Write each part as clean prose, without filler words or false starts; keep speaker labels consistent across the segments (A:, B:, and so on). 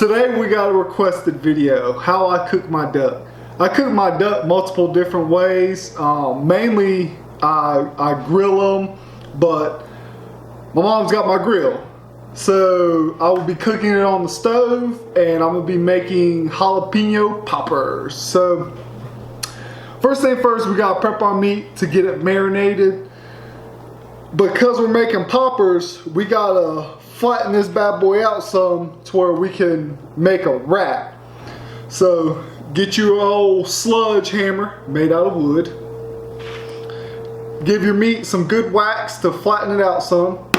A: Today we got a requested video, how I cook my duck. I cook my duck multiple different ways. Mainly I grill them, but my mom's got my grill. So I will be cooking it on the stove, and I'm gonna be making jalapeno poppers. So first thing first, we gotta prep our meat to get it marinated. Because we're making poppers, we gotta flatten this bad boy out some to where we can make a wrap. So get your old sludge hammer made out of wood. Give your meat some good wax to flatten it out some.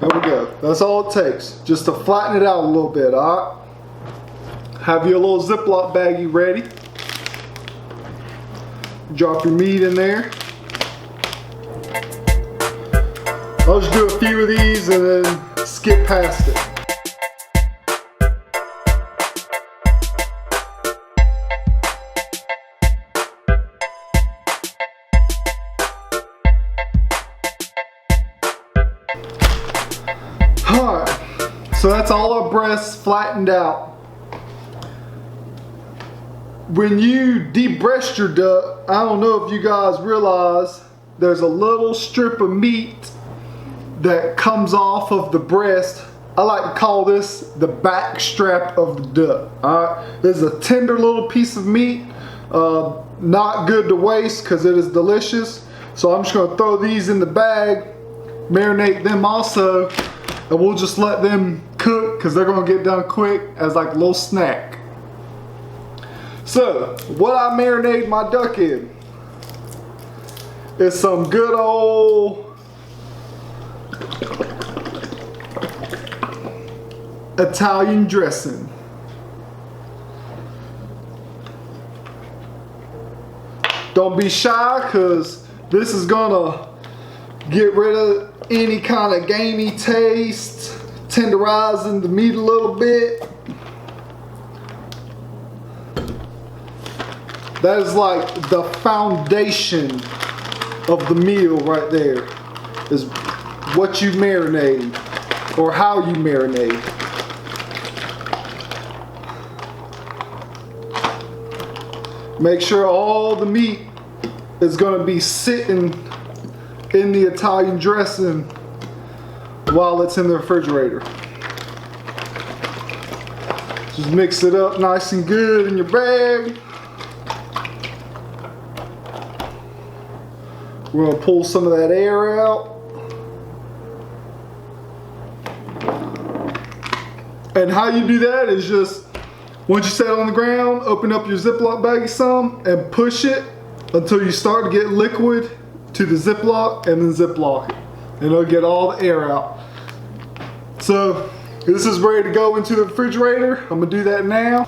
A: There we go. That's all it takes, just to flatten it out a little bit, alright? Have your little Ziploc baggie ready. Drop your meat in there. I'll just do a few of these and then skip past it. Alright, so that's all our breasts flattened out. When you de-breast your duck, I don't know if you guys realize there's a little strip of meat that comes off of the breast. I like to call this the back strap of the duck. Alright, this is a tender little piece of meat, not good to waste because it is delicious. So I'm just going to throw these in the bag, marinate them also, and we'll just let them cook because they're going to get done quick as like a little snack. So, what I marinate my duck in is some good old Italian dressing. Don't be shy, because this is gonna get rid of any kind of gamey taste, tenderizing the meat a little bit. That is like the foundation of the meal right there, is what you marinate or how you marinate. Make sure all the meat is going to be sitting in the Italian dressing while it's in the refrigerator. Just mix it up nice and good in your bag. We're going to pull some of that air out. And how you do that is just, once you set it on the ground, open up your Ziploc baggie some and push it until you start to get liquid to the Ziploc, and then Ziploc it. And it'll get all the air out. So this is ready to go into the refrigerator. I'm going to do that now.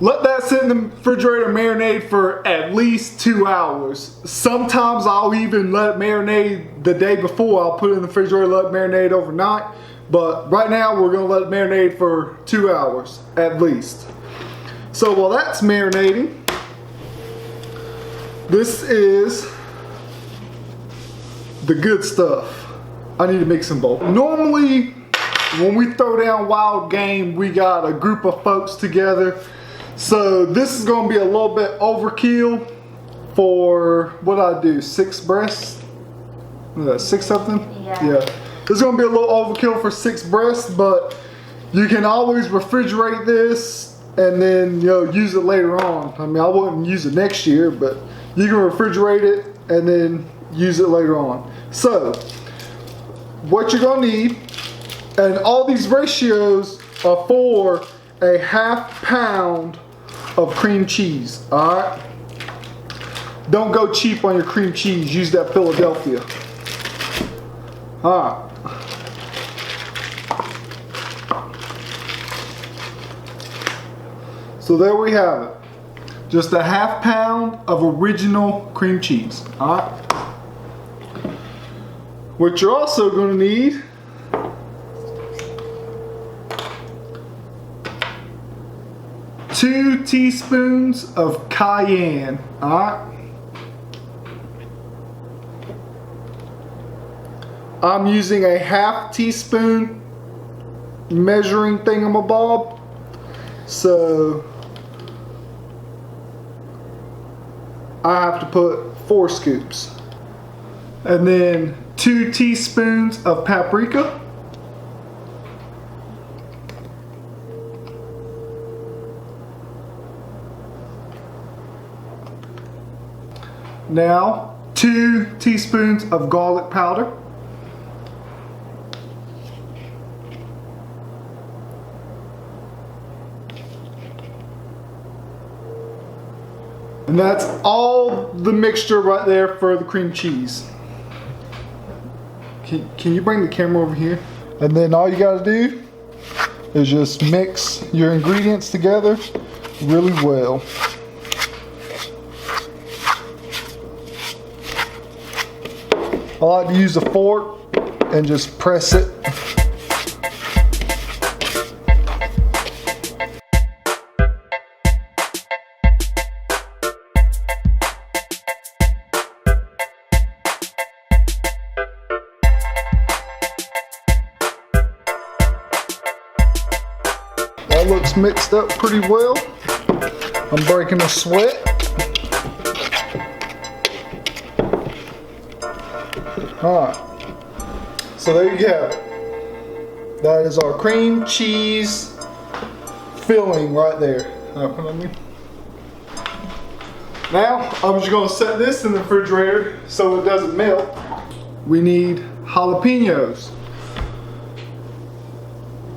A: Let that sit in the refrigerator, marinate for at least 2 hours. Sometimes I'll even let it marinate the day before. I'll put it in the refrigerator, let it marinate overnight. But right now we're going to let it marinate for 2 hours at least. So while that's marinating, this is the good stuff. I need to make some bowl. Normally when we throw down wild game, we got a group of folks together. So this is going to be a little bit overkill for, what I do, 6 breasts? What is that, 6 something? Yeah. This is going to be a little overkill for 6 breasts, but you can always refrigerate this and then, you know, use it later on. I mean, I wouldn't use it next year, but you can refrigerate it and then use it later on. So what you're going to need, and all these ratios are for a ½ pound of cream cheese, alright? Don't go cheap on your cream cheese, use that Philadelphia. Alright. So there we have it. Just a ½ pound of original cream cheese, alright? What you're also going to need two teaspoons of cayenne, alright? I'm using a half teaspoon measuring thingamabob. So I have to put 4 scoops. And then 2 teaspoons of paprika. Now 2 teaspoons of garlic powder. And that's all the mixture right there for the cream cheese. Can you bring the camera over here? And then all you gotta do is just mix your ingredients together really well. I like to use a fork and just press it. That looks mixed up pretty well. I'm breaking a sweat. Alright, so there you have it. That is our cream cheese filling right there. Alright, put it on you. Now, I'm just going to set this in the refrigerator so it doesn't melt. We need jalapenos.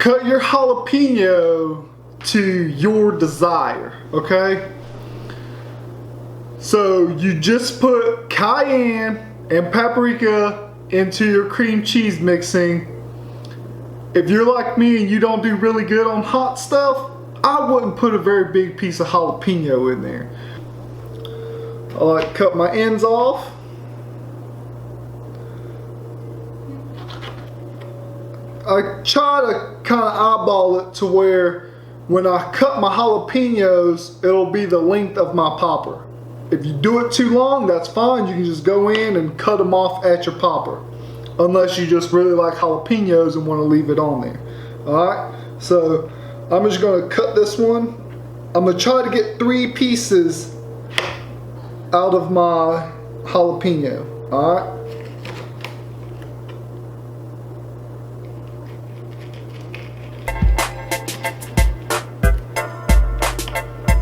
A: Cut your jalapeno to your desire, okay? So you just put cayenne and paprika into your cream cheese mixing. If you're like me and you don't do really good on hot stuff, I wouldn't put a very big piece of jalapeno in there. I like to cut my ends off. I try to kind of eyeball it to where when I cut my jalapenos, it'll be the length of my popper. If you do it too long, that's fine. You can just go in and cut them off at your popper. Unless you just really like jalapenos and want to leave it on there. Alright, so I'm just going to cut this one. I'm going to try to get 3 pieces out of my jalapeno. Alright.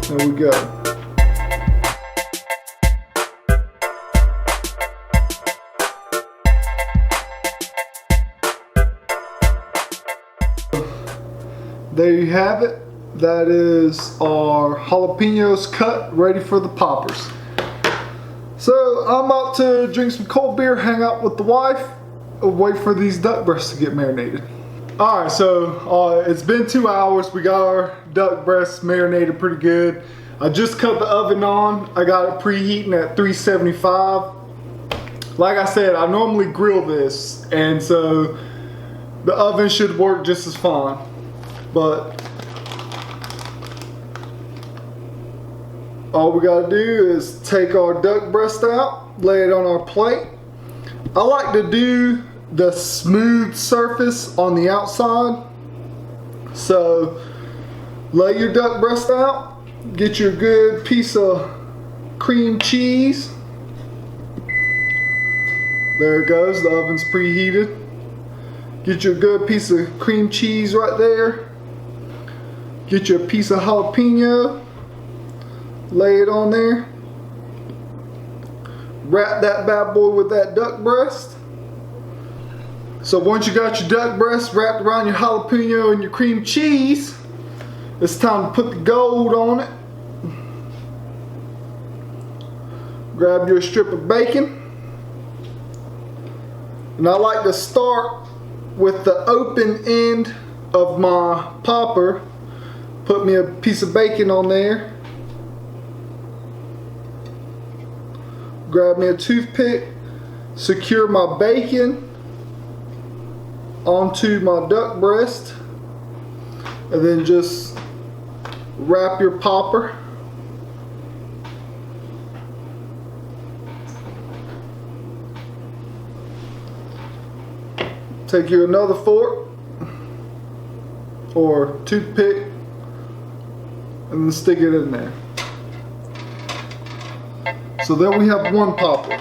A: There we go. There you have it. That is our jalapenos cut, ready for the poppers. So I'm about to drink some cold beer, hang out with the wife, wait for these duck breasts to get marinated. Alright, so it's been 2 hours. We got our duck breasts marinated pretty good. I just cut the oven on. I got it preheating at 375. Like I said, I normally grill this, and so the oven should work just as fine. But all we gotta do is take our duck breast out, lay it on our plate. I like to do the smooth surface on the outside. So lay your duck breast out, get your good piece of cream cheese. There it goes, the oven's preheated. Get your good piece of cream cheese right there. Get your piece of jalapeno, lay it on there. Wrap that bad boy with that duck breast. So once you got your duck breast wrapped around your jalapeno and your cream cheese, it's time to put the gold on it. Grab your strip of bacon. And I like to start with the open end of my popper. Put me a piece of bacon on there. Grab me a toothpick. Secure my bacon onto my duck breast. And then just wrap your popper. take you another fork or toothpick and then stick it in there. So there we have one popper.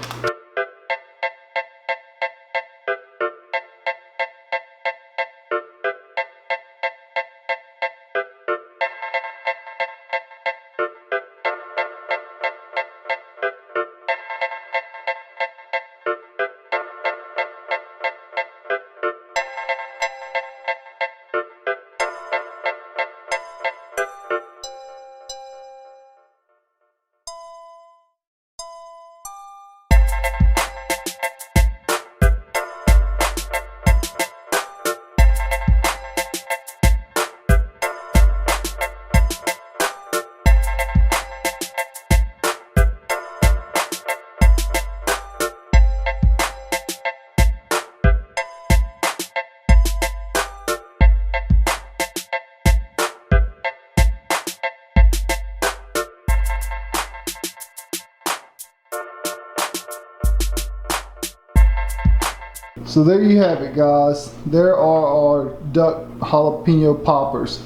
A: So there you have it, guys. There are our duck jalapeno poppers.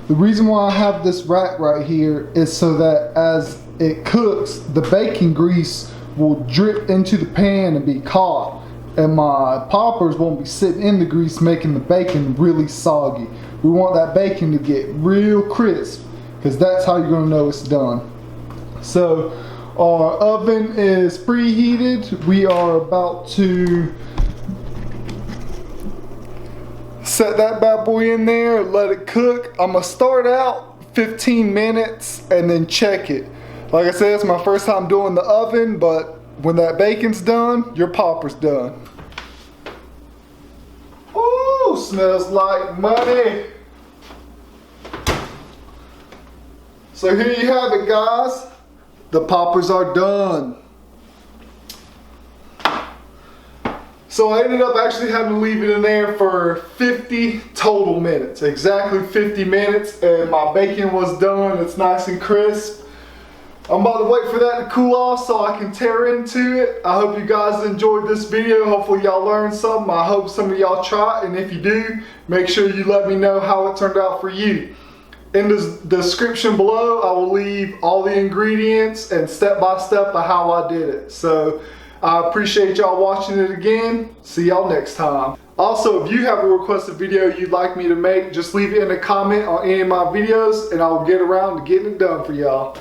A: The reason why I have this rack right here is so that as it cooks, the bacon grease will drip into the pan and be caught, and my poppers won't be sitting in the grease making the bacon really soggy. We want that bacon to get real crisp, because that's how you're going to know it's done. So our oven is preheated. We are about to set that bad boy in there, let it cook. I'm gonna start out 15 minutes and then check it. Like I said, it's my first time doing the oven, but when that bacon's done, your popper's done. Ooh, smells like money. So here you have it, guys. The poppers are done. So I ended up actually having to leave it in there for 50 total minutes, exactly 50 minutes, and my bacon was done. It's nice and crisp. I'm about to wait for that to cool off so I can tear into it. I hope you guys enjoyed this video. Hopefully y'all learned something. I hope some of y'all try it, and if you do, make sure you let me know how it turned out for you. In the description below, I will leave all the ingredients and step by step of how I did it. So I appreciate y'all watching it again. See y'all next time. Also, if you have a requested video you'd like me to make, just leave it in a comment on any of my videos and I'll get around to getting it done for y'all.